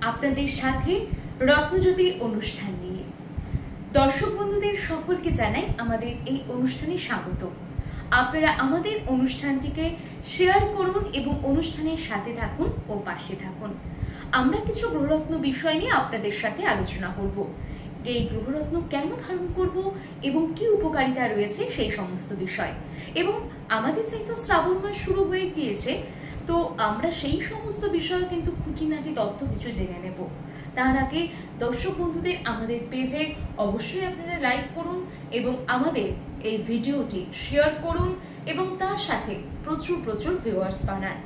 আপনাদের সাথে রত্নজ্যোতি অনুষ্ঠান নিয়ে। দর্শক বন্ধুদের সকলকে জানাই আমাদের এই অনুষ্ঠানে স্বাগত। আপনারা আমাদের অনুষ্ঠানটিকে শেয়ার করুন এবং অনুষ্ঠানের সাথে থাকুন ও পাশে থাকুন। আমরা কিছু গ্রহরত্ন বিষয় নিয়ে আপনাদের সাথে আলোচনা করব। এই গ্রহরত্ন কেন ধারণ করব এবং কি উপকারিতা রয়েছে সেই সমস্ত বিষয়। এবং আমাদের যেহেতু শ্রাবণ মাস শুরু হয়ে গিয়েছে, তো আমরা সেই সমস্ত বিষয় কিন্তু খুঁটিনাটি তথ্য কিছু জেনে নেব। তার আগে দর্শক বন্ধুদের আমাদের পেজে অবশ্যই আপনারা লাইক করুন এবং আমাদের এই ভিডিওটি শেয়ার করুন এবং তার সাথে প্রচুর ভিউয়ার্স বানান।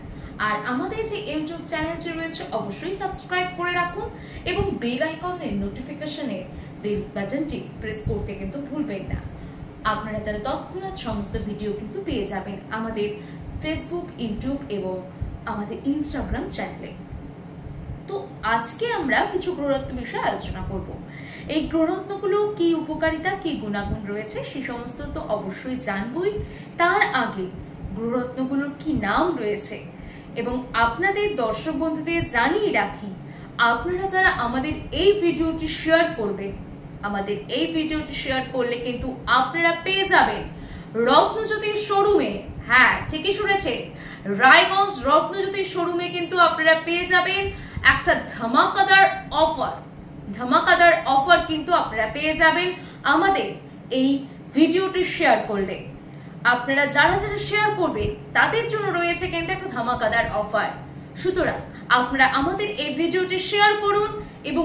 আর আমাদের যে ইউটিউব চ্যানেলটি রয়েছে অবশ্যই সাবস্ক্রাইব করে রাখুন এবং বেল আইকনের নোটিফিকেশনে বেল বাটনটি প্রেস করতে কিন্তু ভুলবেন না। আপনারা তারা তৎক্ষণাৎ সমস্ত ভিডিও কিন্তু পেয়ে যাবেন আমাদের ফেসবুক, ইউটিউব এবং আমাদের ইনস্টাগ্রাম চ্যানেলে। তো আজকে আমরা কিছু গ্রহরত্ন বিষয়ে আলোচনা করব। এই গ্রহরত্নগুলো কি উপকারিতা, কি গুণাগুণ রয়েছে সেই সমস্ত তো অবশ্যই জানবই। তার আগে গ্রহরত্নগুলোর কি নাম রয়েছে এবং আপনাদের দর্শক বন্ধুদের জানিয়ে রাখি, আপনারা যারা আমাদের এই ভিডিওটি শেয়ার করবেন, আমাদের এই ভিডিওটি শেয়ার করলে কিন্তু আপনারা পেয়ে যাবেন রত্নজ্যোতির শোরুমে, হ্যাঁ ঠিকই শুনেছে, রায়গঞ্জ রত্নজ্যোতির শোরুমে কিন্তু আপনারা পেয়ে যাবেন একটা ধামাকাদার অফার কিন্তু আপনারা পেয়ে যাবেন আমাদের এই ভিডিওটি শেয়ার করলে। আপনারা যারা শেয়ার করবেন তাদের জন্য রয়েছে কিন্তু একটা ধামাকাদার অফার। সুতরাং আপনারা আমাদের এই ভিডিওটি শেয়ার করুন এবং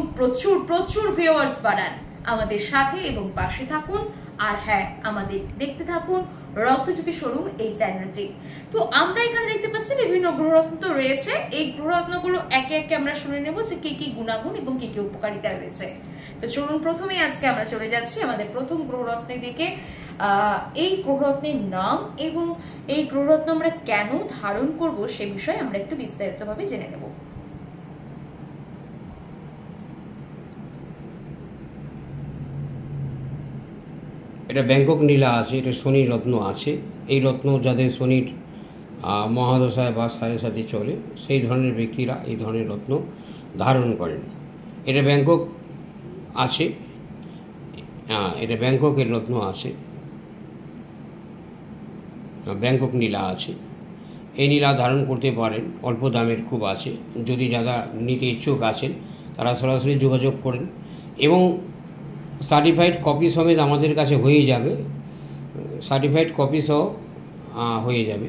প্রচুর ভিউয়ার্স বাড়ান, আমাদের সাথে এবং পাশে থাকুন। আর হ্যাঁ, আমাদের দেখতে থাকুন রত্নজ্যোতি শোরুম এই চ্যানেলটি। তো আমরা এখানে দেখতে পাচ্ছি বিভিন্ন গ্রহরত্ন রয়েছে। এই গ্রহরত্নগুলো একে একে আমরা শুনে নেব যে কি কি গুণাগুণ এবং কি কি উপকারিতা রয়েছে। তো চলুন প্রথমেই আজকে আমরা চলে যাচ্ছি আমাদের প্রথম গ্রহরত্নের দিকে। এই গ্রহরত্নের নাম এবং এই গ্রহরত্ন আমরা কেন ধারণ করব সে বিষয়ে আমরা একটু বিস্তারিতভাবে জেনে নেব। এটা ব্যাংকক নীলা আছে, এটা শনির রত্ন আছে। এই রত্ন যাদের শনির মহাদশায় বা সাড়ে সাথে চলে সেই ধরনের ব্যক্তিরা এই ধরনের রত্ন ধারণ করেন। এটা ব্যাংকক আছে, এটা ব্যাংককের রত্ন আছে, ব্যাংকক নীলা আছে। এই নীলা ধারণ করতে পারেন, অল্প দামের খুব আছে। যদি যারা নিতে ইচ্ছুক আছেন তারা সরাসরি যোগাযোগ করেন এবং সার্টিফাইড কপি সমেত আমাদের কাছে হয়ে যাবে, সার্টিফাইড কপি সহ হয়ে যাবে।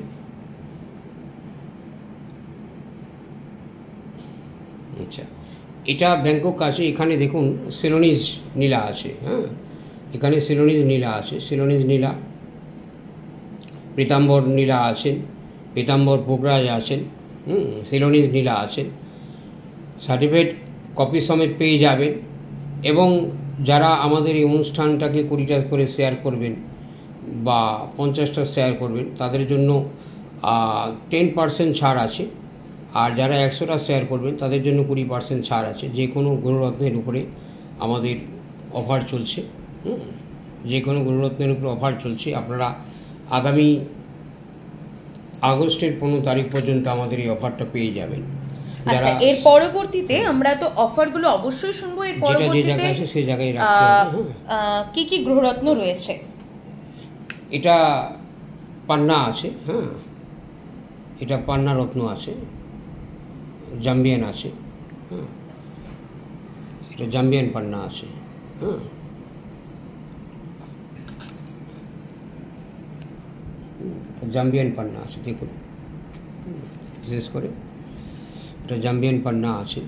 আচ্ছা, এটা ব্যাংকক আছে। এখানে দেখুন সিলোনিজ নীলা আছে, হ্যাঁ এখানে সিলোনিজ নীলা আছে, সিলোনিজ নীলা, পীতাম্বর নীলা আছেন, পীতাম্বর পোগরাজ আছেন, সিলোনিজ নীলা আছেন। সার্টিফাইড কপি সমেত পেয়ে যাবেন এবং যারা আমাদের এই অনুষ্ঠানটাকে 20টা করে শেয়ার করবেন বা 50টা শেয়ার করবেন তাদের জন্য 10% ছাড় আছে। আর যারা 100টা শেয়ার করবেন তাদের জন্য 20% ছাড় আছে। যে কোনো গ্রহরত্নের উপরে আমাদের অফার চলছে, যে কোনো গ্রহরত্নের উপরে অফার চলছে। আপনারা আগামী আগস্টের 15 তারিখ পর্যন্ত আমাদের এই অফারটা পেয়ে যাবেন। আচ্ছা, এর পরবর্তীতে আমরা তো অফারগুলো অবশ্যই শুনবো। এর পরবর্তীতে সেই জায়গায় রাখতে হবে। কি কি গ্রহরত্ন রয়েছে? এটা পান্না আছে, হ্যাঁ এটা পান্না রত্ন আছে, জাম্বিয়ান আছে, হ্যাঁ এটা জাম্বিয়ান পান্না আছে, হ্যাঁ জাম্বিয়ান পান্না আছে। দেখুন বিশেষ করে এটা জাম্বিয়ান পান্না আছে,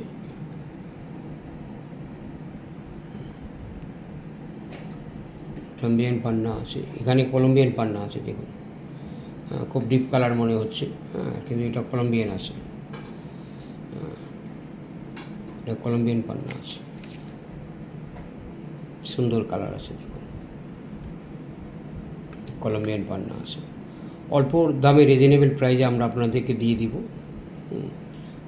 জাম্বিয়ান পান্না আছে। এখানে কলম্বিয়ান পান্না আছে, দেখুন খুব ডিপ কালার মনে হচ্ছে, হ্যাঁ কিন্তু এটা কলম্বিয়ান আছে, এটা কলম্বিয়ান পান্না আছে, সুন্দর কালার আছে, দেখুন কলম্বিয়ান পান্না আছে। অল্প দামে রিজনেবল প্রাইসে আমরা আপনাদেরকে দিয়ে দিব।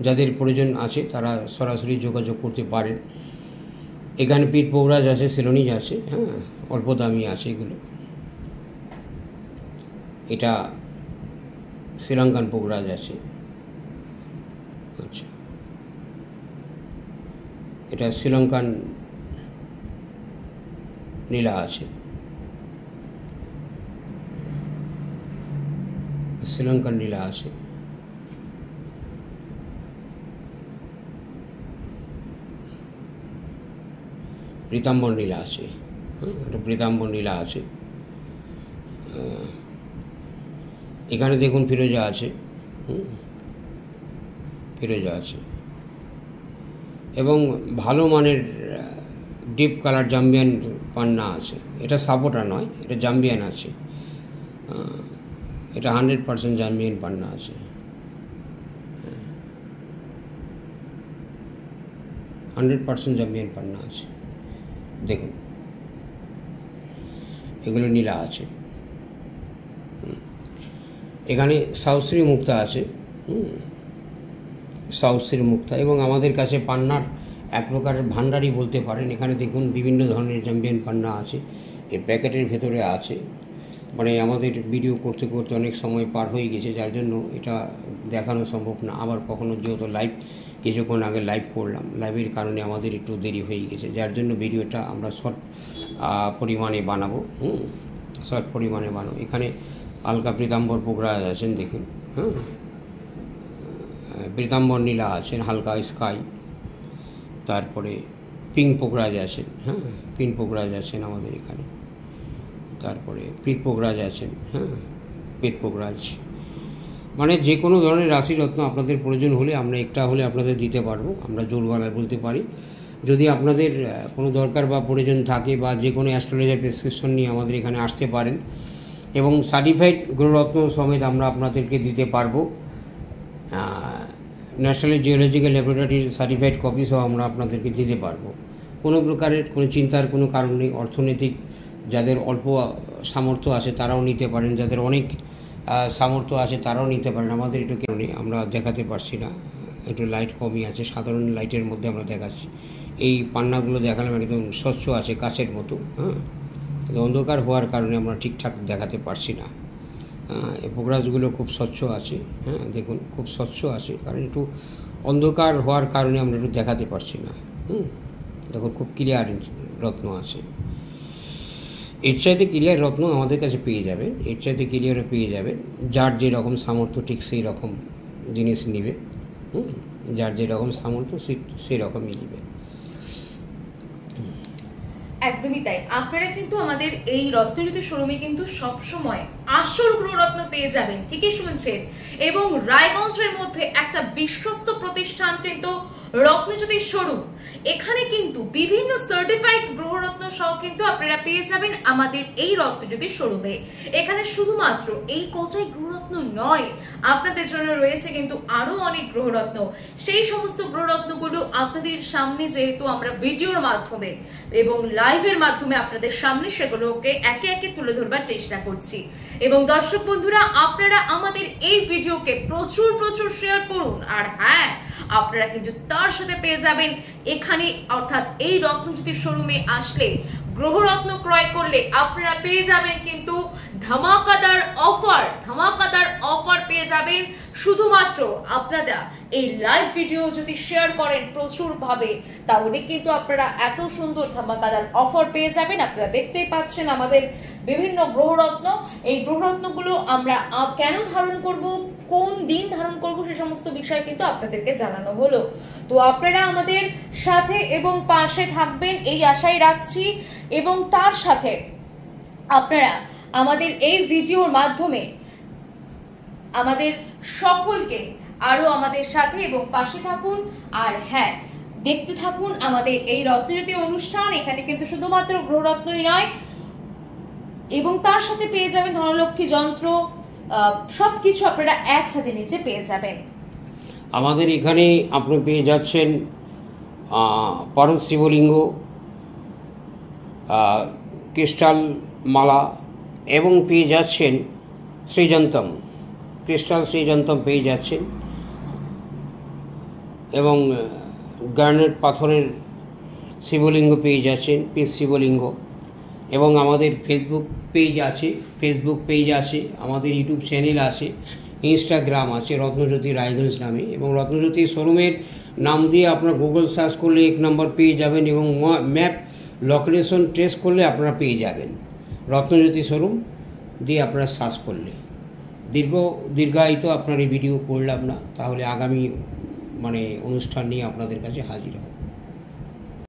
যাদের প্রয়োজন আছে তারা সরাসরি যোগাযোগ করতে পারেন। এখানে পিত পোগরাজ আছে, সিলোনিজ আছে, হ্যাঁ অল্প দামি আছে এগুলো। এটা শ্রীলঙ্কান পোগরাজ আছে। আচ্ছা, এটা শ্রীলঙ্কান নীলা আছে, শ্রীলঙ্কান নীলা আছে। পীতাম্বর নীলা আছে, এটা পীতাম্বর নীলা আছে। এখানে দেখুন ফিরোজা আছে, ফিরোজা আছে এবং ভালো মানের ডিপ কালার জাম্বিয়ান পান্না আছে। এটা সাপোটা নয়, এটা জাম্বিয়ান আছে, এটা 100% জাম্বিয়ান পান্না আছে। 100% জাম্বিয়ান পান্না আছে। দেখুন এগুলো নীলা আছে। এখানে সাউশ্রী মুক্তা আছে, সাউশ্রী মুক্তা, এবং আমাদের কাছে পান্নার এক প্রকারের ভান্ডারই বলতে পারেন। এখানে দেখুন বিভিন্ন ধরনের জাম্বিয়ান পান্না আছে, এর প্যাকেটের ভেতরে আছে। মানে আমাদের ভিডিও করতে করতে অনেক সময় পার হয়ে গেছে, যার জন্য এটা দেখানো সম্ভব না। আবার কখনো যেহেতু লাইভ কিছুক্ষণ আগে লাইভ করলাম, লাইভের কারণে আমাদের একটু দেরি হয়ে গেছে, যার জন্য ভিডিওটা আমরা শর্ট পরিমাণে বানাবো, শর্ট পরিমাণে বানাবো। এখানে হালকা পীতাম্বর পোগরাজ আছেন, দেখুন, পীতাম্বর নীলা আছেন, হালকা স্কাই, তারপরে পিঙ্ক পোগরাজ আছেন, পিঙ্ক পোগরাজ আছেন আমাদের এখানে, তারপরে পিত পোগরাজ আছেন, পিত পোগরাজ। মানে যে কোনো ধরনের রাশি রত্ন আপনাদের প্রয়োজন হলে আমরা একটা হলে আপনাদের দিতে পারবো, আমরা জোর গলায় বলতে পারি। যদি আপনাদের কোনো দরকার বা প্রয়োজন থাকে বা যে কোনো অ্যাস্ট্রোলজার প্রেসক্রিপশন নিয়ে আমাদের এখানে আসতে পারেন, এবং সার্টিফাইড গ্রহরত্ন সমেত আমরা আপনাদেরকে দিতে পারবো। ন্যাশনাল জিওলজিক্যাল ল্যাবরেটরির সার্টিফাইড কপি সহ আমরা আপনাদেরকে দিতে পারবো। কোনো প্রকারের কোনো চিন্তার কোনো কারণ নেই। অর্থনৈতিক যাদের অল্প সামর্থ্য আছে তারাও নিতে পারেন, যাদের অনেক সামর্থ্য আছে তারাও নিতে পারেন। আমাদের একটু কারণে আমরা দেখাতে পারছি না, একটু লাইট কমই আছে, সাধারণ লাইটের মধ্যে আমরা দেখাচ্ছি। এই পান্নাগুলো দেখালাম একদম স্বচ্ছ আছে, কাচের মতো, অন্ধকার হওয়ার কারণে আমরা ঠিকঠাক দেখাতে পারছি না। এই পোগরাজগুলো খুব স্বচ্ছ আছে, দেখুন খুব স্বচ্ছ আছে, কারণ একটু অন্ধকার হওয়ার কারণে আমরা একটু দেখাতে পারছি না। দেখুন খুব ক্লিয়ার রত্ন আছে। এর চাইতে ক্লিয়ার রত্ন আমাদের কাছে পেয়ে যাবেন, এর চাইতে ক্লিয়ারও পেয়ে যাবেন। যার যেরকম সামর্থ্য ঠিক সেই রকম জিনিস নেবে, যার যেরকম সামর্থ্য সেই রকমই নেবে। একদমই তাই। আপনারা কিন্তু আমাদের এই রত্নজ্যোতি শোরুমে কিন্তু সবসময় আসল গ্রহরত্ন পেয়ে যাবেন, ঠিকই শুনছেন। এবং রায়গঞ্জের মধ্যে একটা বিশ্বস্ত প্রতিষ্ঠান কিন্তু রত্নজ্যোতি শোরুম। এখানে কিন্তু বিভিন্ন সার্টিফাইড গ্রহরত্ন সহ কিন্তু আপনারা পেয়ে যাবেন আমাদের এই রত্নজ্যোতি শোরুমে। এখানে শুধুমাত্র এই কটাই গ্রহরত্ন নয়, আপনাদের জন্য রয়েছে কিন্তু আরো অনেক গ্রহরত্ন। সেই সমস্ত গ্রহরত্নগুলো আপনাদের সামনে যেহেতু আমরা ভিডিওর মাধ্যমে এবং লাইভের মাধ্যমে আপনাদের সামনে সেগুলোকে একে একে তুলে ধরবার চেষ্টা করছি। এবং দর্শক বন্ধুরা, আপনারা আমাদের এই ভিডিওকে প্রচুর প্রচুর শেয়ার করুন। আর হ্যাঁ, আপনারা কিন্তু তার সাথে পেয়ে যাবেন এখানে, অর্থাৎ এই রত্নজ্যোতি শোরুমে আসলে গ্রহরত্ন ক্রয় করলে আপনারা পেয়ে যাবেন কিন্তু ধামাকাদার অফার পেয়ে যাবেন। শুধুমাত্র আপনারা এই লাইভ ভিডিও যদি শেয়ার করেন প্রচুর ভাবে, তাহলে কিন্তু আপনারা এত সুন্দর ধামাকাদার অফার পেয়ে যাবেন। আপনারা দেখতেই পাচ্ছেন আমাদের বিভিন্ন গ্রহরত্ন। এই গ্রহরত্নগুলো আমরা কেন ধারণ করব, কোন দিন ধারণ করব, সে সমস্ত বিষয় কিন্তু আপনাদেরকে জানানো হলো। তো আপনারা আমাদের সাথে এবং পাশে থাকবেন এই আশাই রাখছি। এবং তার সাথে আপনারা আমাদের এই ভিডিওর মাধ্যমে আমাদের সকলকে আরো আমাদের সাথে এবং পাশে থাকুন। আর হ্যাঁ, দেখতে থাকুন আমাদের এই রত্নজ্যোতি অনুষ্ঠান। এখানে কিন্তু শুধুমাত্র গ্রহরত্নই নয়, এবং তার সাথে পেয়ে যাবেন ধনলক্ষ্মী যন্ত্র, সবকিছু আপনারা একসাথে নিচে পেয়ে যাবেন। আমাদের এখানে আপনি পেয়ে যাচ্ছেন পারদ শিবলিঙ্গ, ক্রিস্টাল মালা, এবং পেয়ে যাচ্ছেন শ্রীযন্তম, ক্রিস্টাল শ্রীযন্তম পেয়ে যাচ্ছেন, এবং গ্রানাইট পাথরের শিবলিঙ্গ পেয়ে যাচ্ছেন, পিস শিবলিঙ্গ। এবং আমাদের ফেসবুক পেজ আছে, আমাদের ইউটিউব চ্যানেল আছে। ইনস্টাগ্রাম আছে রত্নজ্যোতি রায়গঞ্জ নামে, এবং রত্নজ্যোতি শোরুমের নাম দিয়ে আপনার গুগল সার্চ করলে 1 নম্বর পেয়ে যাবেন, এবং ম্যাপ লোকেশন ট্রেস করলে আপনারা পেয়ে যাবেন। রত্নজ্যোতি শোরুম দিয়ে আপনারা সার্চ করলে। দীর্ঘায়িত আপনার এই ভিডিও করলাম না, তাহলে আগামী অনুষ্ঠান নিয়ে আপনাদের কাছে হাজির হব।